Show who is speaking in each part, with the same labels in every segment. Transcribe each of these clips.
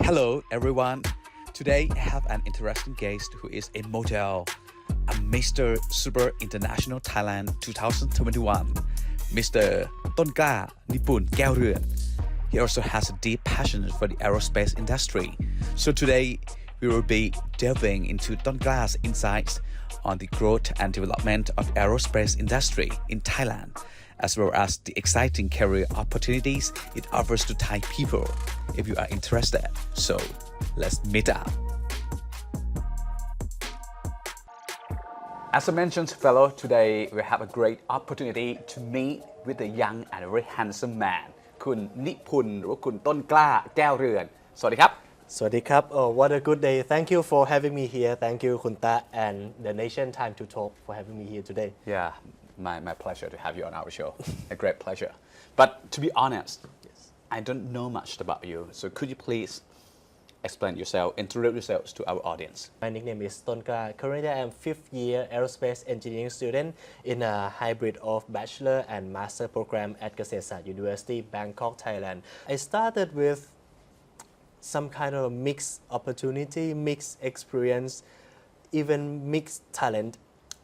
Speaker 1: Hello, everyone. Today, I have an interesting guest who is a model, a Mr. Super International Thailand 2021, Mr. Tonkla Nipun Kaewraun. He also has a deep passion for the aerospace industry. So today, we will be delving into Tonkla's insights on the growth and development of aerospace industry in Thailand, as well as the exciting career opportunities it offers to Thai people. If you are interested, so let's meet up. As I mentioned, fellow, today we have a great opportunity to meet with a young and very handsome man, คุณนิพุนหรือว่าคุณต้นกล้าแก้วเรือน สวัสดีครับ
Speaker 2: Swadikap. Oh, what a good day. Thank you for having me here. Thank you, Kunta and the Nation Time to Talk for having me here today.
Speaker 1: Yeah, my pleasure to have you on our show. A great pleasure. But to be honest, I don't know much about you. So could you please explain yourself, introduce yourselves to our audience?
Speaker 2: My nickname is Tonkla. Currently, I am fifth year aerospace engineering student in a hybrid of bachelor and master program at Kasetsart University, Bangkok, Thailand. I started with some kind of mixed opportunity, mixed experience, even mixed talent.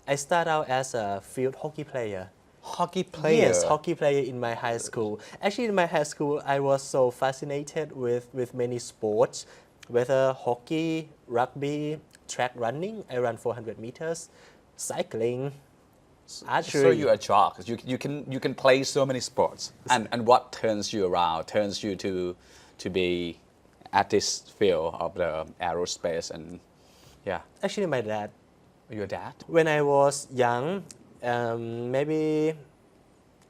Speaker 2: I started out as a field hockey player.
Speaker 1: Hockey player?
Speaker 2: Yes, hockey player in my high school. Actually, in my high school, I was so fascinated with many sports, whether hockey, rugby, track running. I run 400 meters, cycling, archery.
Speaker 1: So you're a jock. You can play so many sports. And what turns you around, turns you to be at this field of the aerospace and yeah?
Speaker 2: Actually, my dad.
Speaker 1: Your dad?
Speaker 2: When I was young, maybe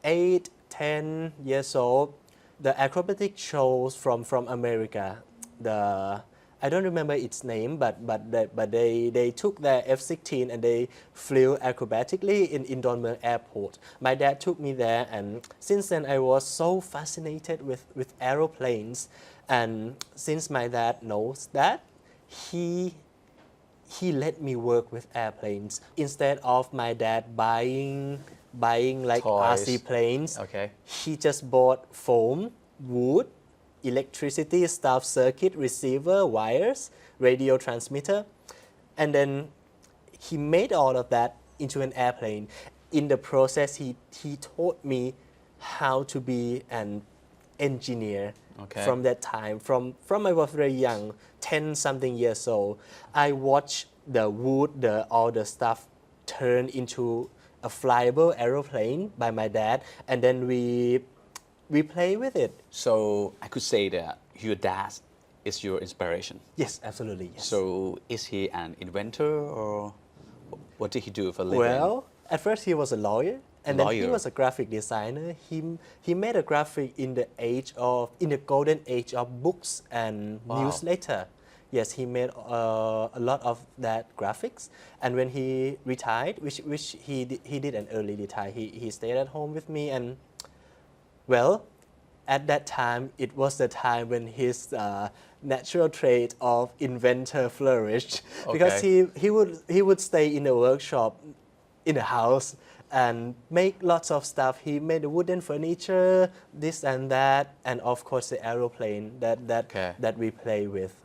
Speaker 2: 8, 10 years old, the acrobatic shows from America, I don't remember its name, but they took their F-16 and they flew acrobatically in Indonmyeong Airport. My dad took me there, and since then I was so fascinated with aeroplanes. And since my dad knows that, he let me work with airplanes instead of my dad buying like
Speaker 1: Toys.
Speaker 2: RC planes.
Speaker 1: Okay.
Speaker 2: He just bought foam, wood, electricity, stuff, circuit, receiver, wires, radio transmitter, and then he made all of that into an airplane. In the process, he taught me how to be an engineer.
Speaker 1: Okay.
Speaker 2: From that time, from I was very young, 10 something years old, I watched the wood, all the stuff turn into a flyable aeroplane by my dad, and then we play with it.
Speaker 1: So I could say that your dad is your inspiration.
Speaker 2: Yes, absolutely. Yes.
Speaker 1: So is he an inventor or what did he do for a living?
Speaker 2: Well, at first he was a lawyer. And then he
Speaker 1: Lawyer.
Speaker 2: was a graphic designer. He made a graphic in the golden age of books and
Speaker 1: Wow.
Speaker 2: newsletter. Yes, he made a lot of that graphics. And when he retired, which he did an early retire, he stayed at home with me. And well, at that time, it was the time when his natural trait of inventor flourished, because he would stay in the workshop, in the house, and make lots of stuff. He made wooden furniture, this and that, and of course the aeroplane that we play with.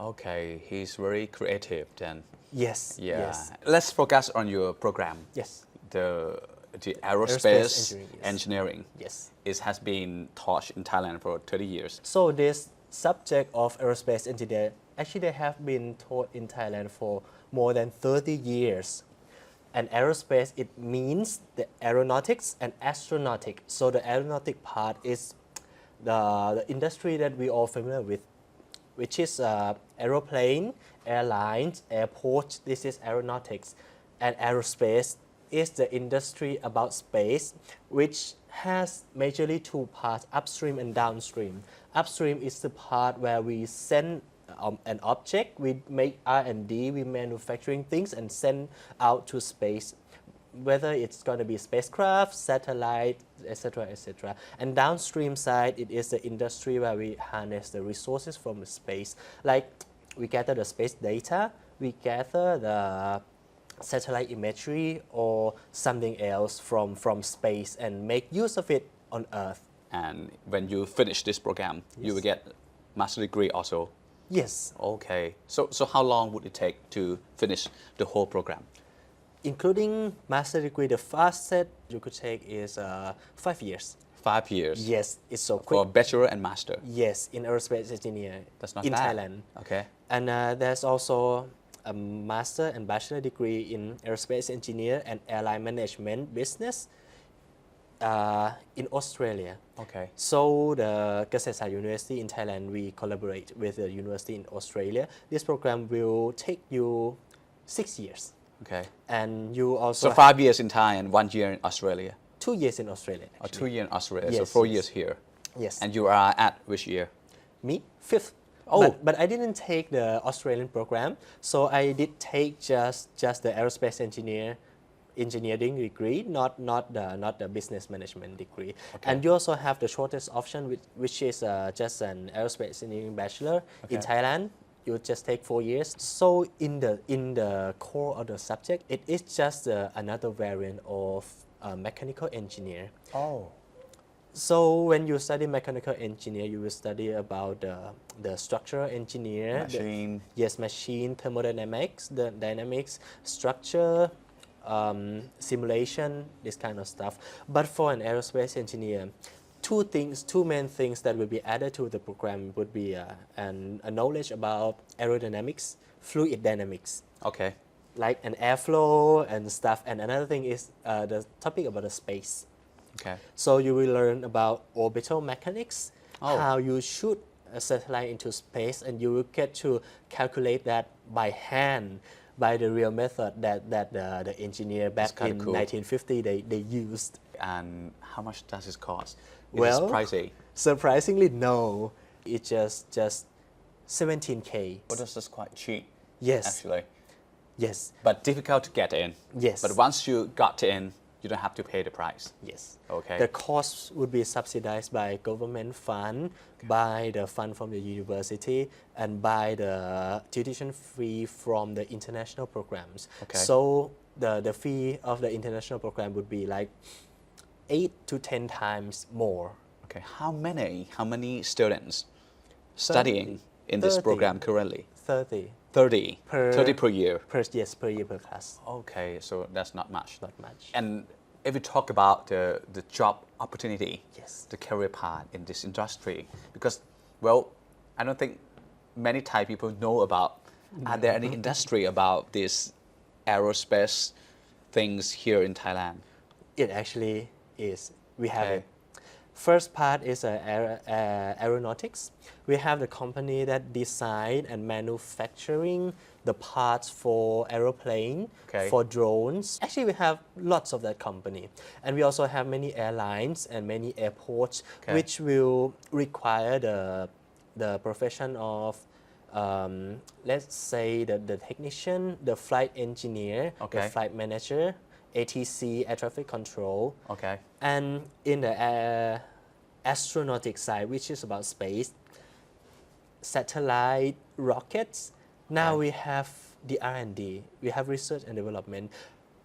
Speaker 1: Okay, he's very creative then.
Speaker 2: Yes.
Speaker 1: Yeah.
Speaker 2: Yes.
Speaker 1: Let's focus on your program.
Speaker 2: Yes.
Speaker 1: The
Speaker 2: Aerospace
Speaker 1: aerospace
Speaker 2: engineering, yes.
Speaker 1: engineering.
Speaker 2: Yes.
Speaker 1: It has been taught in Thailand for 30 years.
Speaker 2: So this subject of aerospace engineer actually have been taught in Thailand for more than 30 years. And aerospace, it means the aeronautics and astronautics. So the aeronautic part is the industry that we all familiar with, which is aeroplane, airlines, airports. This is aeronautics. And aerospace is the industry about space, which has majorly two parts, upstream and downstream. Upstream is the part where we send an object, we make R&D, we manufacturing things and send out to space, whether it's going to be spacecraft, satellite, etc., etc. And downstream side, it is the industry where we harness the resources from the space. Like we gather the space data, we gather the satellite imagery or something else from space and make use of it on Earth.
Speaker 1: And when you finish this program, you will get master degree also.
Speaker 2: Yes,
Speaker 1: Okay. So how long would it take to finish the whole program?
Speaker 2: including master degree, the fastest you could take is 5 years.
Speaker 1: 5 years.
Speaker 2: Yes, it's so
Speaker 1: For
Speaker 2: quick.
Speaker 1: bachelor and master.
Speaker 2: Yes, in aerospace engineer
Speaker 1: That's not
Speaker 2: in
Speaker 1: bad.
Speaker 2: Thailand.
Speaker 1: Okay.
Speaker 2: And there's also a master and bachelor degree in aerospace engineer and airline management business in Australia.
Speaker 1: Okay.
Speaker 2: So the Kasetsart University in Thailand, we collaborate with the university in Australia. This program will take you 6 years.
Speaker 1: Okay.
Speaker 2: And you also
Speaker 1: So 5 years in Thai and 1 year in Australia.
Speaker 2: 2 years in Australia.
Speaker 1: Or
Speaker 2: Actually.
Speaker 1: 2 years in Australia. So
Speaker 2: Yes,
Speaker 1: 4
Speaker 2: yes.
Speaker 1: years here.
Speaker 2: Yes.
Speaker 1: And you are at which year?
Speaker 2: Me, 5th.
Speaker 1: Oh.
Speaker 2: But I didn't take the Australian program, so I did take just the aerospace engineering degree, not the business management degree.
Speaker 1: Okay.
Speaker 2: And you also have the shortest option, which is just an aerospace engineering bachelor in
Speaker 1: Okay.
Speaker 2: Thailand. You just take 4 years. So in the core of the subject, it is just another variant of mechanical engineer.
Speaker 1: Oh.
Speaker 2: So when you study mechanical engineer, you will study about the structural engineer.
Speaker 1: Machine.
Speaker 2: Yes, machine, thermodynamics, the dynamics, structure, simulation, this kind of stuff. But for an aerospace engineer, two main things that will be added to the program would be a knowledge about aerodynamics, fluid dynamics,
Speaker 1: Okay.
Speaker 2: like an airflow and stuff. And another thing is the topic about the space.
Speaker 1: Okay.
Speaker 2: So you will learn about orbital mechanics,
Speaker 1: Oh.
Speaker 2: how you shoot a satellite into space, and you will get to calculate that by hand, by the real method that the engineer back
Speaker 1: kinda
Speaker 2: in
Speaker 1: cool.
Speaker 2: 1950 they used.
Speaker 1: And how much does it cost? It
Speaker 2: Well,
Speaker 1: is pricey.
Speaker 2: Surprisingly, no. It's just 17K.
Speaker 1: But this is quite cheap.
Speaker 2: Yes.
Speaker 1: Actually.
Speaker 2: Yes.
Speaker 1: But difficult to get in.
Speaker 2: Yes.
Speaker 1: But once you got in, you don't have to pay the price.
Speaker 2: Yes.
Speaker 1: Okay.
Speaker 2: The cost would be subsidized by government fund, by the fund from the university, and by the tuition fee from the international programs.
Speaker 1: Okay.
Speaker 2: So the fee of the international program would be like 8 to 10 times more.
Speaker 1: Okay. How many students studying in this
Speaker 2: 30.
Speaker 1: program currently?
Speaker 2: 30
Speaker 1: 30.
Speaker 2: Per-
Speaker 1: 30 per year.
Speaker 2: per year per class.
Speaker 1: Okay, so that's not much.
Speaker 2: Not much.
Speaker 1: And if we talk about the job opportunity,
Speaker 2: Yes.
Speaker 1: the career path in this industry, because, well, I don't think many Thai people know about, are there any industry about this aerospace things here in Thailand?
Speaker 2: It actually is. We have
Speaker 1: Okay.
Speaker 2: it. First part is aeronautics. We have the company that design and manufacturing the parts for aeroplane,
Speaker 1: Okay.
Speaker 2: for drones. Actually, we have lots of that company. And we also have many airlines and many airports,
Speaker 1: Okay.
Speaker 2: which will require the profession of, let's say, the technician, the flight engineer,
Speaker 1: Okay.
Speaker 2: the flight manager, ATC, air traffic control.
Speaker 1: Okay.
Speaker 2: And in the astronautic side, which is about space, satellite, rockets, now
Speaker 1: Okay.
Speaker 2: we have the R&D. We have research and development,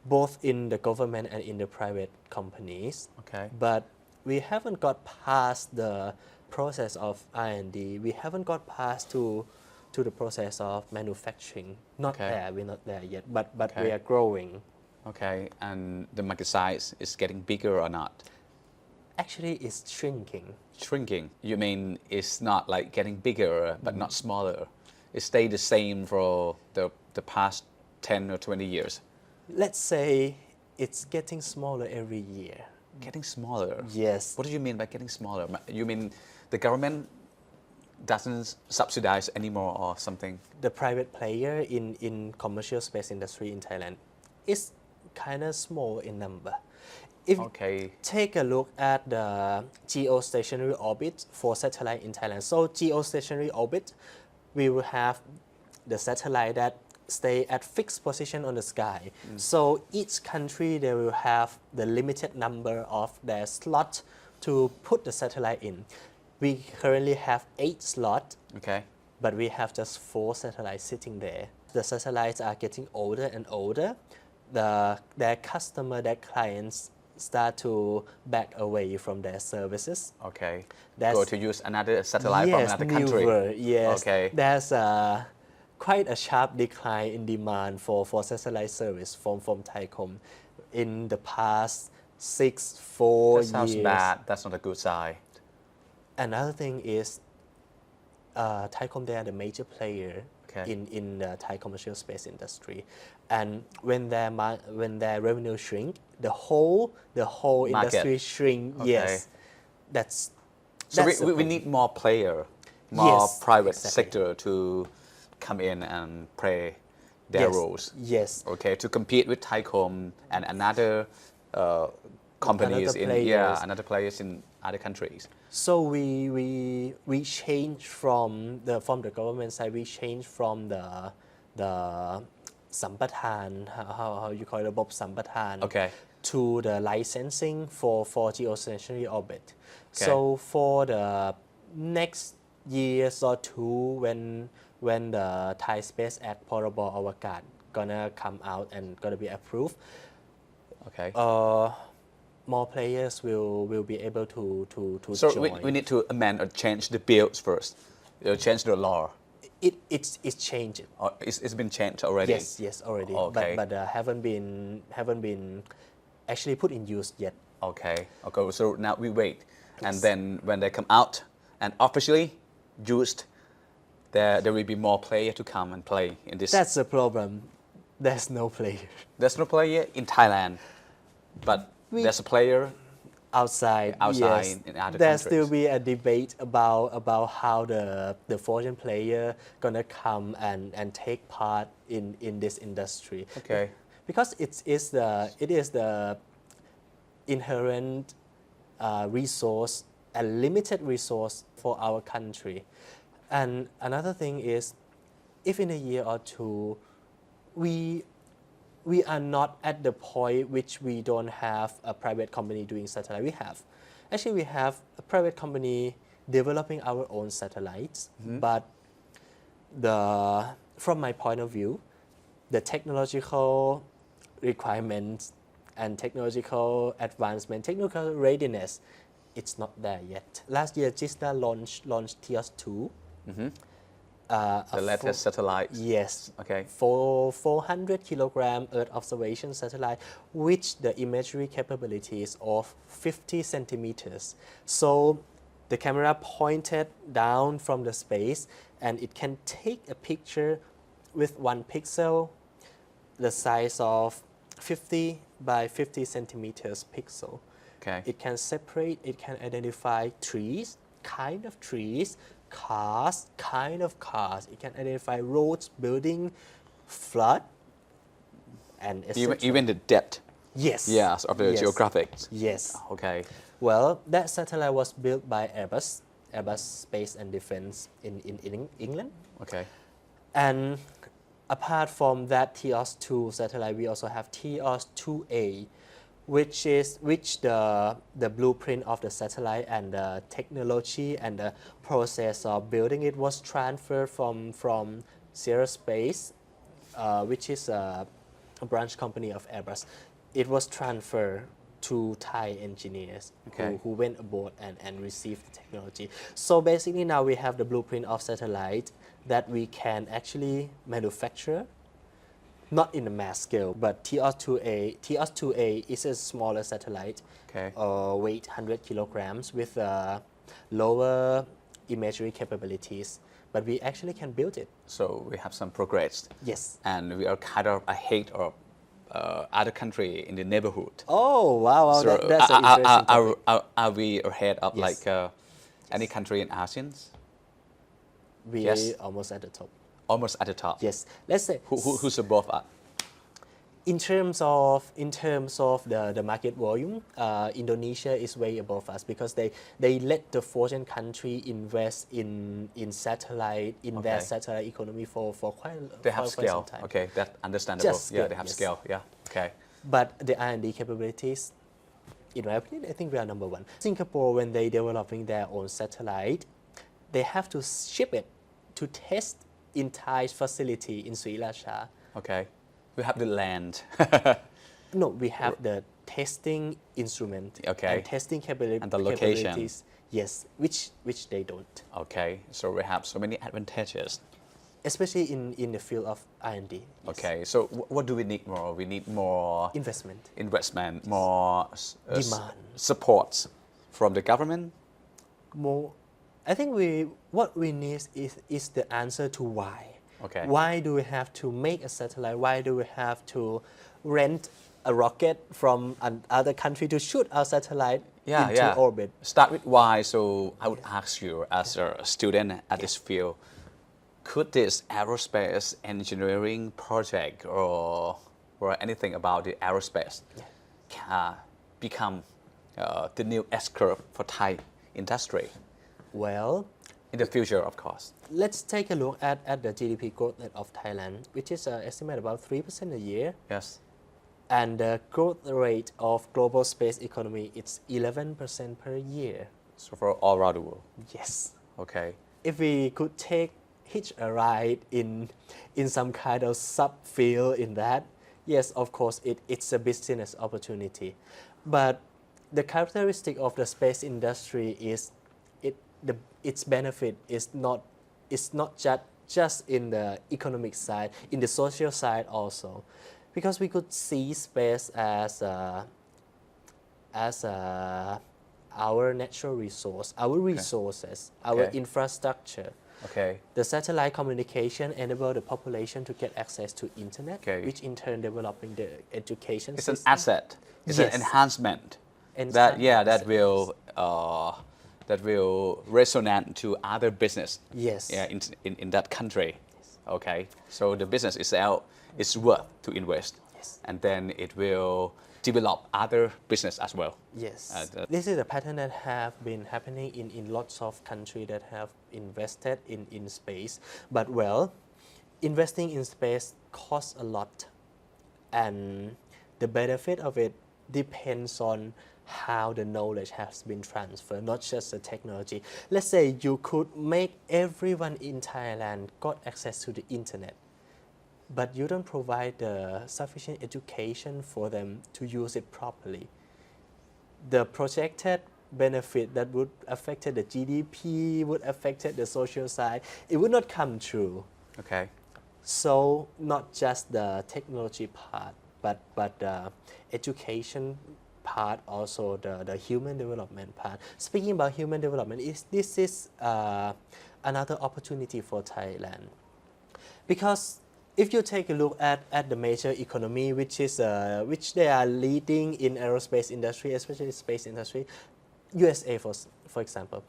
Speaker 2: both in the government and in the private companies.
Speaker 1: Okay.
Speaker 2: But we haven't got past the process of R&D. We haven't got past to the process of manufacturing. Not
Speaker 1: Okay.
Speaker 2: there, we're not there yet, but
Speaker 1: Okay.
Speaker 2: we are growing.
Speaker 1: Okay, and the market size is getting bigger or not?
Speaker 2: Actually, it's shrinking.
Speaker 1: Shrinking. You mean it's not like getting bigger but not smaller? It stayed the same for the past 10 or 20 years?
Speaker 2: Let's say it's getting smaller every year.
Speaker 1: Getting smaller?
Speaker 2: Yes.
Speaker 1: What do you mean by getting smaller? You mean the government doesn't subsidize anymore or something?
Speaker 2: The private player in commercial space industry in Thailand is kind of small in number. If
Speaker 1: Okay.
Speaker 2: take a look at the geostationary orbit for satellite in Thailand. So geostationary orbit, we will have the satellite that stay at fixed position on the sky. So each country, they will have the limited number of their slot to put the satellite in. We currently have 8 slots,
Speaker 1: Okay.
Speaker 2: but we have just 4 satellites sitting there. The satellites are getting older and older. Their customer, their clients start to back away from their services.
Speaker 1: Okay.
Speaker 2: That's-
Speaker 1: Go to use another satellite from
Speaker 2: Yes,
Speaker 1: another country.
Speaker 2: newer, yes.
Speaker 1: Okay.
Speaker 2: There's quite a sharp decline in demand for satellite service from Thaicom in the past 4
Speaker 1: That sounds
Speaker 2: years.
Speaker 1: bad. That's not a good sign.
Speaker 2: Another thing is Thaicom, they are the major player
Speaker 1: Okay.
Speaker 2: in the Thai commercial space industry, and when their revenue shrink, the whole
Speaker 1: Market.
Speaker 2: industry shrink.
Speaker 1: Okay.
Speaker 2: Yes, that's
Speaker 1: So
Speaker 2: that's the
Speaker 1: we
Speaker 2: problem.
Speaker 1: need more player, more
Speaker 2: Yes,
Speaker 1: private
Speaker 2: exactly.
Speaker 1: sector to come in and play their
Speaker 2: Yes,
Speaker 1: roles.
Speaker 2: Yes.
Speaker 1: Okay, to compete with Thaicom and another companies
Speaker 2: Another
Speaker 1: in
Speaker 2: players.
Speaker 1: another players in other countries.
Speaker 2: So we change from the government side. We change from the สัมปทาน how you call it ระบบสัมปทาน
Speaker 1: Okay.
Speaker 2: to the licensing for geostationary orbit.
Speaker 1: Okay.
Speaker 2: So for the next years or two, when the Thai Space Act พรบอวกาศ gonna come out and gonna be approved,
Speaker 1: Okay.
Speaker 2: more players will be able to
Speaker 1: So
Speaker 2: join.
Speaker 1: we need to amend or change the bills first. Change the law.
Speaker 2: It's changed.
Speaker 1: Or it's been changed already.
Speaker 2: Yes, already.
Speaker 1: Okay.
Speaker 2: But haven't been actually put in use yet.
Speaker 1: Okay. So now we wait, and then when they come out and officially used, there will be more player to come and play in this.
Speaker 2: That's the problem. There's no player
Speaker 1: There's no player in Thailand, but there's a player.
Speaker 2: outside.
Speaker 1: Outside
Speaker 2: Yes.
Speaker 1: in other
Speaker 2: There
Speaker 1: countries.
Speaker 2: still be a debate about how the foreign player gonna come and take part in this industry.
Speaker 1: Okay.
Speaker 2: Because it is the inherent resource and limited resource for our country. And another thing is, if in a year or two we are not at the point which we don't have a private company doing satellite. We have a private company developing our own satellites, but from my point of view, the technological requirements and technological advancement, technical readiness, it's not there yet. Last year, GISTA launched TIOS-2.
Speaker 1: The latest satellite.
Speaker 2: Yes.
Speaker 1: Okay.
Speaker 2: For 400 kilogram Earth observation satellite, which the imagery capabilities of 50 centimeters. So the camera pointed down from the space, and it can take a picture with 1 pixel, the size of 50 by 50 centimeters pixel.
Speaker 1: Okay.
Speaker 2: It can separate, it can identify trees, kind of trees, cars, kind of cars. It can identify roads, building, flood, and etc.
Speaker 1: Even the depth.
Speaker 2: Yes.
Speaker 1: Yes, of the
Speaker 2: Yes.
Speaker 1: geographics.
Speaker 2: Yes.
Speaker 1: Okay.
Speaker 2: Well, that satellite was built by Airbus Space and Defense in England.
Speaker 1: Okay.
Speaker 2: And apart from that TIOS-2 satellite, we also have TIOS-2A, which the blueprint of the satellite and the technology and the process of building it was transferred from Aerospace, which is a branch company of Airbus. It was transferred to Thai engineers
Speaker 1: Okay.
Speaker 2: who went aboard and received the technology. So basically now we have the blueprint of satellite that we can actually manufacture, not in a mass scale, but TIOS-2A is a smaller satellite,
Speaker 1: Okay.
Speaker 2: weight 100 kilograms with lower imagery capabilities, but we actually can build it.
Speaker 1: So we have some progress,
Speaker 2: Yes.
Speaker 1: and we are kind of ahead of other country in the neighborhood.
Speaker 2: Oh, wow,
Speaker 1: So
Speaker 2: that's an interesting topic.
Speaker 1: are we ahead of
Speaker 2: Yes.
Speaker 1: like any country in ASEAN?
Speaker 2: We
Speaker 1: yes.
Speaker 2: are almost at the top.
Speaker 1: Almost at the top.
Speaker 2: Yes, let's say
Speaker 1: Who's above us?
Speaker 2: in terms of the market volume, Indonesia is way above us because they let the foreign country invest in satellite in their
Speaker 1: Okay.
Speaker 2: satellite economy for quite
Speaker 1: They have
Speaker 2: quite some
Speaker 1: scale.
Speaker 2: time.
Speaker 1: Okay, that's understandable.
Speaker 2: Just
Speaker 1: Yeah,
Speaker 2: scale,
Speaker 1: they have
Speaker 2: yes.
Speaker 1: scale. Yeah. Okay.
Speaker 2: But the R&D capabilities, in my opinion, I think we are number one. Singapore, when they developing their own satellite, they have to ship it to test in Thai's facility in Sri Lanka.
Speaker 1: Okay. We have the land.
Speaker 2: No, we have the testing instrument
Speaker 1: Okay.
Speaker 2: and testing
Speaker 1: And the location.
Speaker 2: capabilities. Yes, which they don't,
Speaker 1: Okay, so we have so many advantages.
Speaker 2: especially in the field of R&D. Yes.
Speaker 1: Okay, so what do we need more? We need more
Speaker 2: Investment,
Speaker 1: more
Speaker 2: demand,
Speaker 1: support from the government.
Speaker 2: more. I think what we need is the answer to why.
Speaker 1: Okay.
Speaker 2: Why do we have to make a satellite? Why do we have to rent a rocket from another country to shoot our satellite into orbit?
Speaker 1: Start with why. So I would ask you, as a student at this field, could this aerospace engineering project or anything about the aerospace become the new S-curve for Thai industry
Speaker 2: Well,
Speaker 1: in the future, of course?
Speaker 2: let's take a look at the GDP growth rate of Thailand, which is estimated about 3% a year.
Speaker 1: Yes.
Speaker 2: And the growth rate of global space economy, it's 11% per year.
Speaker 1: So for all around the world.
Speaker 2: Yes.
Speaker 1: Okay.
Speaker 2: If we could hitch a ride in some kind of subfield in that, yes, of course, it's a business opportunity. But the characteristic of the space industry is its benefit is not just in the economic side, in the social side also, because we could see space as our natural resource, our resources, our
Speaker 1: Okay.
Speaker 2: infrastructure.
Speaker 1: Okay.
Speaker 2: The satellite communication enable the population to get access to internet,
Speaker 1: Okay.
Speaker 2: which in turn developing the education
Speaker 1: It's an
Speaker 2: system.
Speaker 1: asset. It's
Speaker 2: Yes.
Speaker 1: an enhancement.
Speaker 2: And
Speaker 1: That
Speaker 2: standards.
Speaker 1: that will resonate to other business.
Speaker 2: Yes.
Speaker 1: Yeah, in that country. Okay. So the business itself is worth to invest.
Speaker 2: Yes.
Speaker 1: And then it will develop other business as well.
Speaker 2: Yes.
Speaker 1: This
Speaker 2: is a pattern that have been happening in lots of countries that have invested in space. But well, investing in space costs a lot. And the benefit of it depends on how the knowledge has been transferred, not just the technology. Let's say you could make everyone in Thailand got access to the internet, but you don't provide the sufficient education for them to use it properly. The projected benefit that would affect the GDP, would affect the social side, it would not come true.
Speaker 1: Okay.
Speaker 2: So not just the technology part, but the education part, also the human development part. Speaking about human development, this is another opportunity for Thailand. Because if you take a look at the major economy, which they are leading in aerospace industry, especially space industry, USA for example,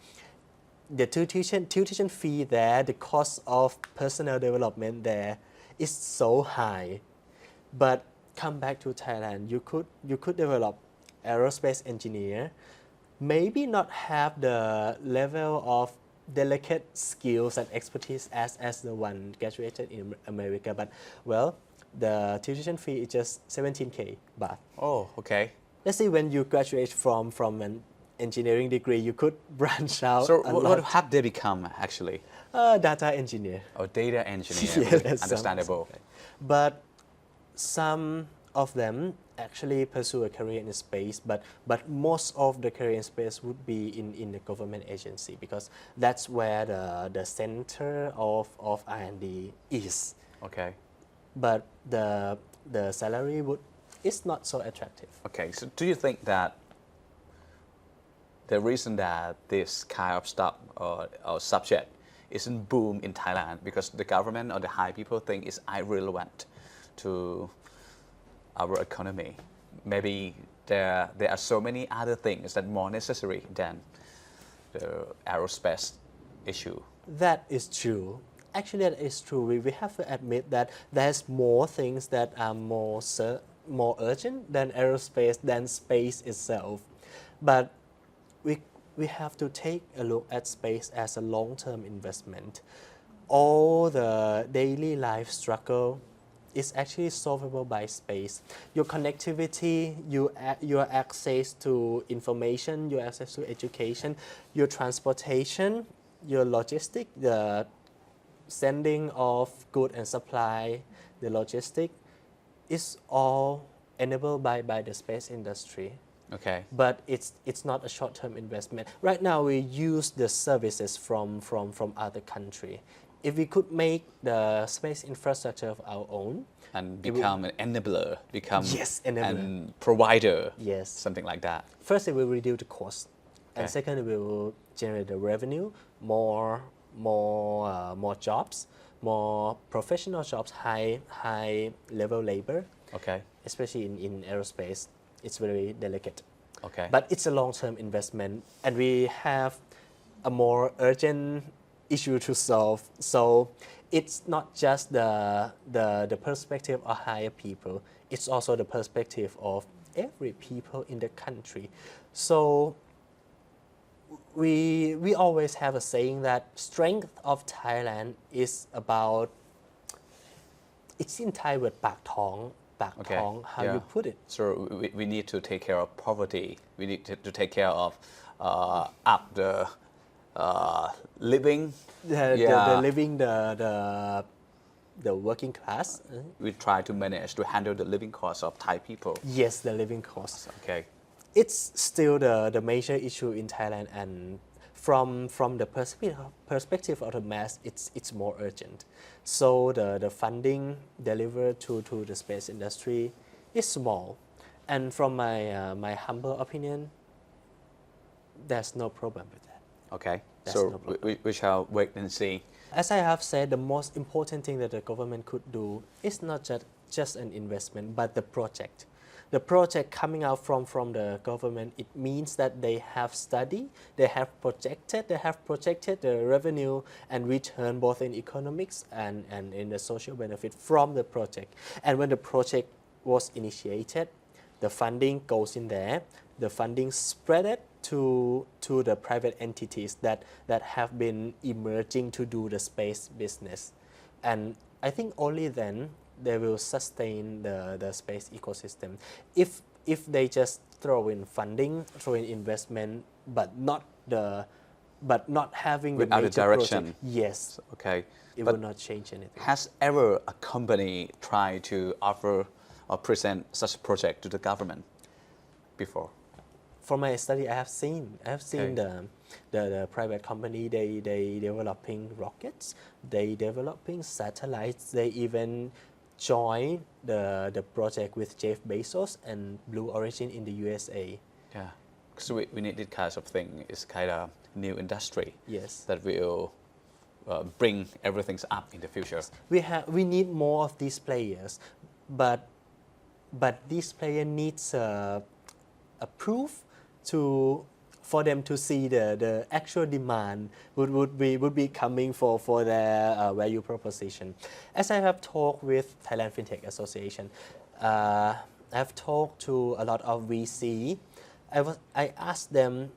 Speaker 2: the tuition fee there, the cost of personal development there is so high. But come back to Thailand, you could develop aerospace engineer, maybe not have the level of delicate skills and expertise as the one graduated in America, but well, the tuition fee is just 17K baht.
Speaker 1: Oh, okay.
Speaker 2: Let's say when you graduate from an engineering degree, you could branch out
Speaker 1: So
Speaker 2: a
Speaker 1: what
Speaker 2: lot.
Speaker 1: have they become actually?
Speaker 2: Data engineer.
Speaker 1: Or data engineer?
Speaker 2: Yeah, that's
Speaker 1: Understandable.
Speaker 2: But some of them actually pursue a career in space, but most of the career in space would be in the government agency, because that's where the center of R&D is.
Speaker 1: Okay.
Speaker 2: But the salary is not so attractive.
Speaker 1: Okay. So do you think that the reason that this kind of stuff or subject isn't boom in Thailand because the government or the high people think it's irrelevant to our economy? Maybe there are so many other things that are more necessary than the aerospace issue.
Speaker 2: That is true. Actually, that is true. We have to admit that there's more things that are more urgent than aerospace, than space itself. But we have to take a look at space as a long-term investment. All the daily life struggle is actually solvable by space. Your connectivity, your access to information, your access to education, your transportation, your logistic, the sending of good and supply, the logistic is all enabled by the space industry.
Speaker 1: Okay.
Speaker 2: But it's not a short-term investment. Right now, we use the services from other country. If we could make the space infrastructure of our own,
Speaker 1: And
Speaker 2: it will-
Speaker 1: become an enabler, become
Speaker 2: Yes, enabler.
Speaker 1: an provider,
Speaker 2: Yes.
Speaker 1: something like that.
Speaker 2: First, it will reduce the cost, and
Speaker 1: Okay.
Speaker 2: second, it will generate the revenue, more jobs, more professional jobs, high level labor,
Speaker 1: Okay.
Speaker 2: especially in aerospace. It's very delicate.
Speaker 1: Okay.
Speaker 2: But it's a long-term investment, and we have a more urgent issue to solve. So it's not just the perspective of higher people, it's also the perspective of every people in the country. So we always have a saying that strength of Thailand is about, it's in Thai word ปากท้อง
Speaker 1: Okay.
Speaker 2: how
Speaker 1: Yeah.
Speaker 2: you put it.
Speaker 1: So we need to take care of poverty. We need to take care of up the living.
Speaker 2: The living, the working class.
Speaker 1: We try to manage to handle the living costs of Thai people.
Speaker 2: Yes, the living costs.
Speaker 1: Okay.
Speaker 2: It's still the major issue in Thailand, and from the perspective of the mass, it's more urgent. So the funding delivered to the space industry is small, and from my humble opinion, there's no problem with that.
Speaker 1: Okay.
Speaker 2: That's
Speaker 1: So
Speaker 2: no problem.
Speaker 1: we shall wait and see.
Speaker 2: As I have said, the most important thing that the government could do is not just an investment, but the project. The project coming out from the government, it means that they have studied, they have projected the revenue and return both in economics and in the social benefit from the project. And when the project was initiated, the funding goes in there, the funding spread it to the private entities that have been emerging to do the space business. And I think only then they will sustain the space ecosystem. If they just throw in funding, throw in investment, but not having
Speaker 1: Without
Speaker 2: the
Speaker 1: a
Speaker 2: major
Speaker 1: direction.
Speaker 2: project, yes,
Speaker 1: Okay.
Speaker 2: it
Speaker 1: But
Speaker 2: will not change anything.
Speaker 1: has ever a company tried to offer or present such a project to the government before?
Speaker 2: From my study, I have seen
Speaker 1: Okay.
Speaker 2: the private company, they developing rockets, they developing satellites, they even join the project with Jeff Bezos and Blue Origin in the USA.
Speaker 1: Yeah. So we need this kind of thing. It's kind of new industry
Speaker 2: Yes.
Speaker 1: that will bring everything up in the future.
Speaker 2: We need more of these players, but this player needs a proof for them to see the actual demand would be coming for their value proposition. As I have talked with Thailand FinTech Association, I have talked to a lot of VC. I asked them,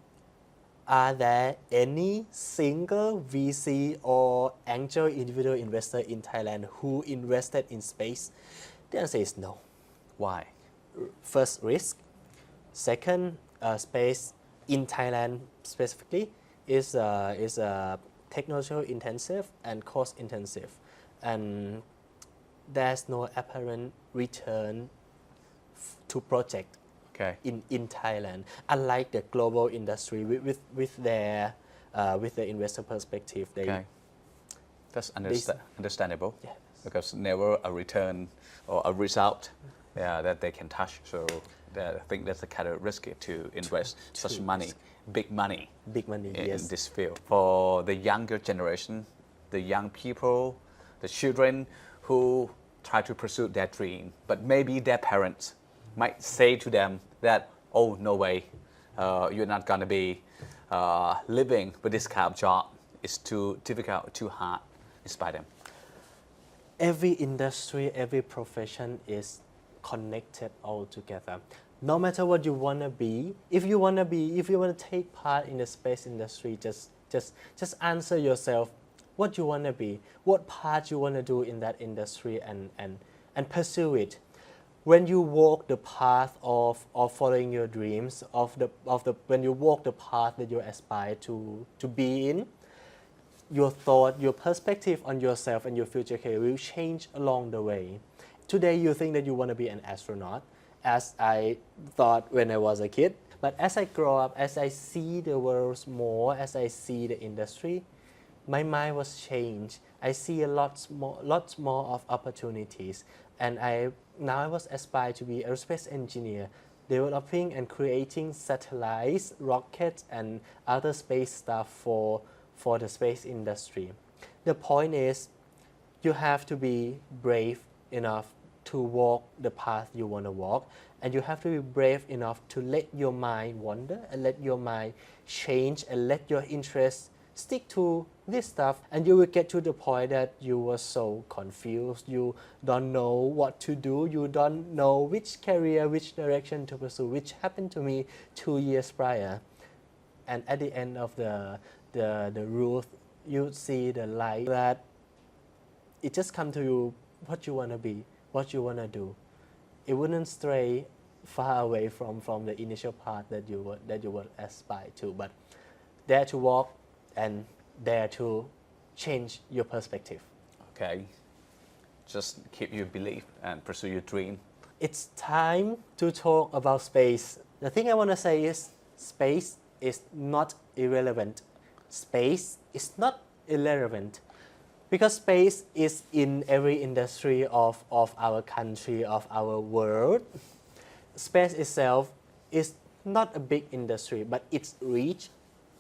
Speaker 2: are there any single VC or angel individual investor in Thailand who invested in space? The answer is no.
Speaker 1: Why?
Speaker 2: First, risk. Second, space in Thailand specifically is technology intensive and cost intensive, and there's no apparent return to project
Speaker 1: Okay.
Speaker 2: in Thailand, unlike the global industry with their investor perspective.
Speaker 1: Okay. That's understandable.
Speaker 2: Yes.
Speaker 1: Because never a return or a result that they can touch. So I think that's the kind of risky to invest such money, big money
Speaker 2: Big money,
Speaker 1: in
Speaker 2: yes.
Speaker 1: this field. For the younger generation, the young people, the children who try to pursue their dream, but maybe their parents might say to them that, oh, no way, you're not going to be living with this kind of job. It's too difficult, too hard. Inspire them.
Speaker 2: Every industry, every profession is connected all together. No matter what you want to be, if you want to take part in the space industry, just answer yourself what you want to be, what part you want to do in that industry, and pursue it. When you walk the path of following your dreams, when you walk the path that you aspire to be in, your thought, your perspective on yourself and your future career will change along the way. Today you think that you want to be an astronaut, as I thought when I was a kid. But as I grow up, as I see the world more, as I see the industry, my mind was changed. I see lots more of opportunities, and now I was aspired to be aerospace engineer, developing and creating satellites, rockets, and other space stuff for the space industry. The point is, you have to be brave enough to walk the path you want to walk, and you have to be brave enough to let your mind wander and let your mind change and let your interests stick to this stuff, and you will get to the point that you were so confused, you don't know what to do, you don't know which career, which direction to pursue, which happened to me 2 years prior. And at the end of the route, you see the light that it just come to you what you want to be, what you want to do. It wouldn't stray far away from the initial path that you would aspire to, but dare to walk and dare to change your perspective.
Speaker 1: Okay, just keep your belief and pursue your dream.
Speaker 2: It's time to talk about space. The thing I want to say is space is not irrelevant. Space is not irrelevant because space is in every industry of our country, of our world. Space itself is not a big industry, but its reach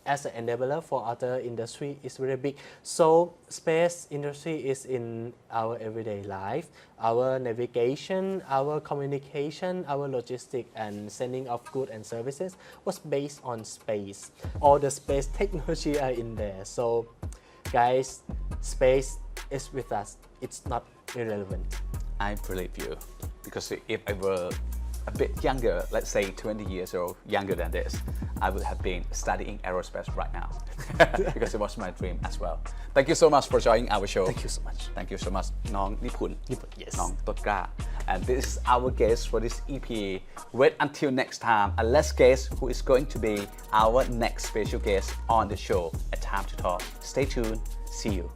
Speaker 2: as an enabler for other industry is very big. So space industry is in our everyday life, our navigation, our communication, our logistics, and sending of goods and services was based on space. All the space technology are in there. So guys, space is with us. It's not irrelevant.
Speaker 1: I believe you, because if I were a bit younger, let's say 20 years old, younger than this, I would have been studying aerospace right now because it was my dream as well. Thank you so much for joining our show.
Speaker 2: Thank you so much.
Speaker 1: Thank you so much, Nong Nipun.
Speaker 2: Yes.
Speaker 1: Nong Totka. And this is our guest for this EP. Wait until next time and let's guess who is going to be our next special guest on the show at Time to Talk. Stay tuned. See you.